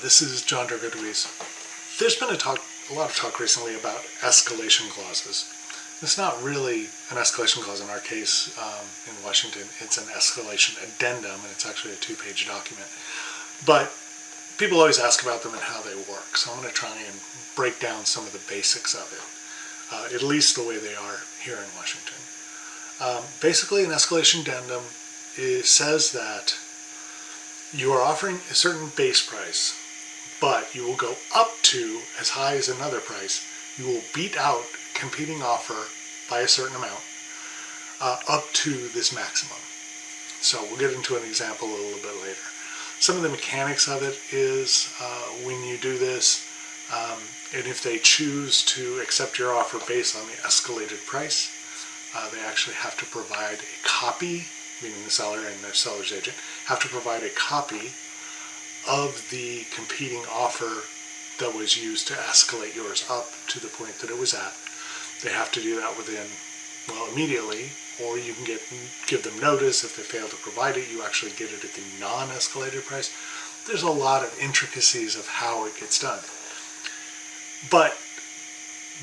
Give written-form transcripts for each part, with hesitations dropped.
this is John Durga-Deweese. There's been a lot of talk recently about escalation clauses. It's not really an escalation clause in our case in Washington. It's an escalation addendum, and it's actually a 2-page document. But people always ask about them and how they work, so I'm going to try and break down some of the basics of it, at least the way they are here in Washington. Basically, an escalation addendum says that you are offering a certain base price, but you will go up to as high as another price. You will beat out competing offer by a certain amount up to this maximum. So we'll get into an example a little bit later. Some of the mechanics of it is when you do this, and if they choose to accept your offer based on the escalated price, they actually have to provide a copy, meaning the seller and the seller's agent, have to provide a copy of the competing offer that was used to escalate yours up to the point that it was at. They have to do that within, well, immediately, or you can give them notice. If they fail to provide it, you actually get it at the non-escalated price. There's a lot of intricacies of how it gets done. But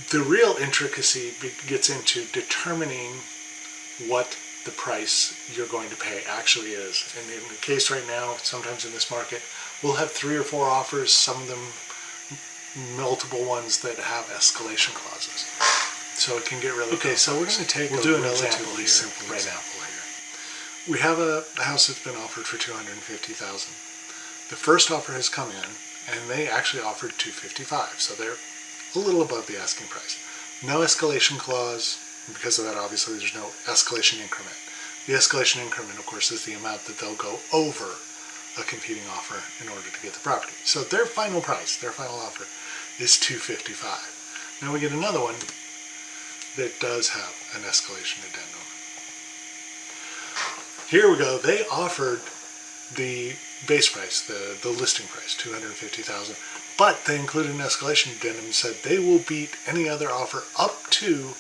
the real intricacy gets into determining what the price you're going to pay actually is. And in the case right now, sometimes in this market, we'll have 3 or 4 offers, some of them multiple ones that have escalation clauses. So it can get really complicated. So we're going to take a relatively simple example here. We have a house that's been offered for $250,000. The first offer has come in, and they actually offered $255,000, so they're a little above the asking price. No escalation clause. Because of that, obviously, there's no escalation increment. The escalation increment, of course, is the amount that they'll go over a competing offer in order to get the property. So their final price, their final offer, is $255,000. Now we get another one that does have an escalation addendum. Here we go. They offered the base price, the listing price, $250,000, but they included an escalation addendum and said they will beat any other offer up to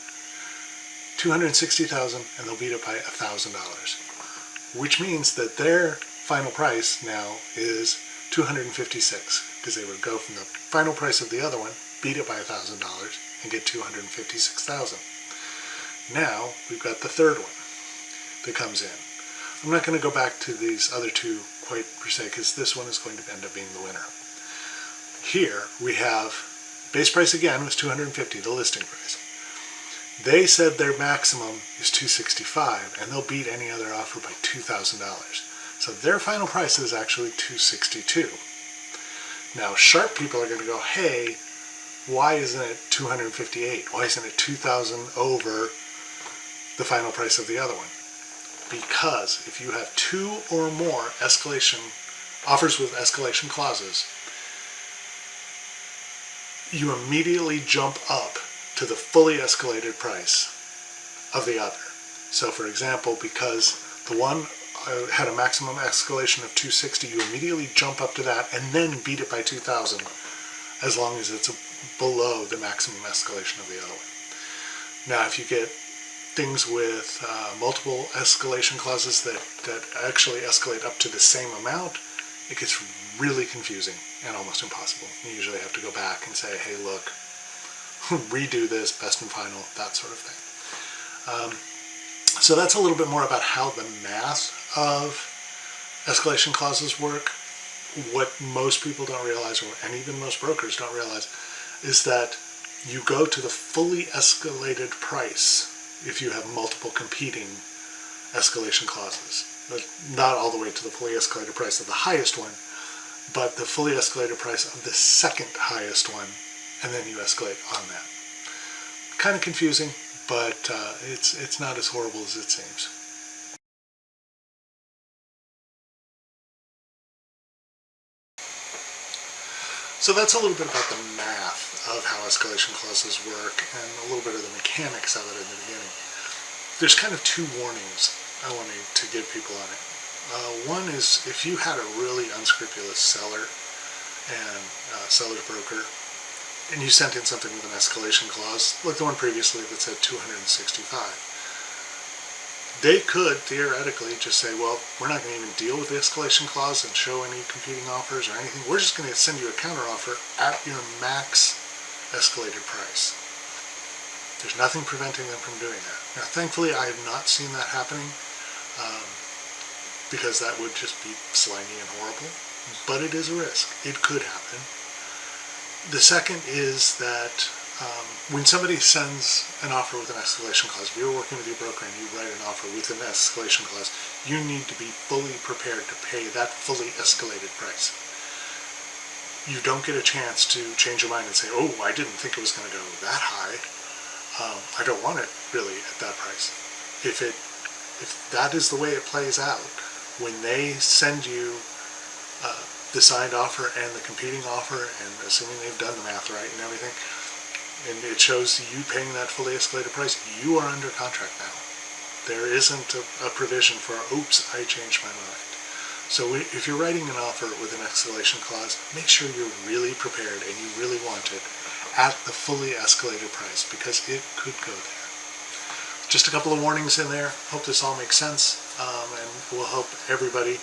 $260,000, and they'll beat it by $1,000, which means that their final price now is $256,000, because they would go from the final price of the other one, beat it by $1,000, and get $256,000. Now we've got the third one that comes in. I'm not going to go back to these other two quite per se, because this one is going to end up being the winner. Here we have base price again was $250,000, the listing price. They said their maximum is $265,000, and they'll beat any other offer by $2,000. So their final price is actually $262,000. Now, sharp people are going to go, hey, why isn't it $258,000? Why isn't it $2,000 over the final price of the other one? Because if you have 2 or more escalation offers with escalation clauses, you immediately jump up to the fully escalated price of the other. So for example, because the one had a maximum escalation of $260,000, you immediately jump up to that and then beat it by $2,000 as long as it's below the maximum escalation of the other one. Now if you get things with multiple escalation clauses that actually escalate up to the same amount, it gets really confusing and almost impossible. You usually have to go back and say, hey look, redo this, best and final, that sort of thing. So that's a little bit more about how the math of escalation clauses work. What most people don't realize, and even most brokers don't realize, is that you go to the fully escalated price if you have multiple competing escalation clauses. But not all the way to the fully escalated price of the highest one, but the fully escalated price of the second highest one, and then you escalate on that. Kind of confusing, but it's not as horrible as it seems. So that's a little bit about the math of how escalation clauses work and a little bit of the mechanics of it in the beginning. There's kind of 2 warnings I wanted to give people on it. One is if you had a really unscrupulous seller and seller's broker, and you sent in something with an escalation clause, like the one previously that said $265,000, They could theoretically just say, well, we're not going to even deal with the escalation clause and show any competing offers or anything. We're just going to send you a counteroffer at your max escalated price. There's nothing preventing them from doing that. Now, thankfully, I have not seen that happening because that would just be slimy and horrible. But it is a risk. It could happen. The second is that when somebody sends an offer with an escalation clause, if you're working with your broker and you write an offer with an escalation clause, you need to be fully prepared to pay that fully escalated price. You don't get a chance to change your mind and say, oh, I didn't think it was going to go that high. I don't want it really at that price. If that is the way it plays out, when they send you the signed offer and the competing offer, and assuming they've done the math right and everything, and it shows you paying that fully escalated price, you are under contract now. There isn't a provision for, oops, I changed my mind. So if you're writing an offer with an escalation clause, make sure you're really prepared and you really want it at the fully escalated price, because it could go there. Just a couple of warnings in there. Hope this all makes sense, and we'll help everybody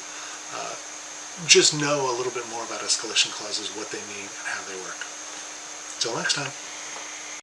just know a little bit more about escalation clauses, what they mean, and how they work. Till next time.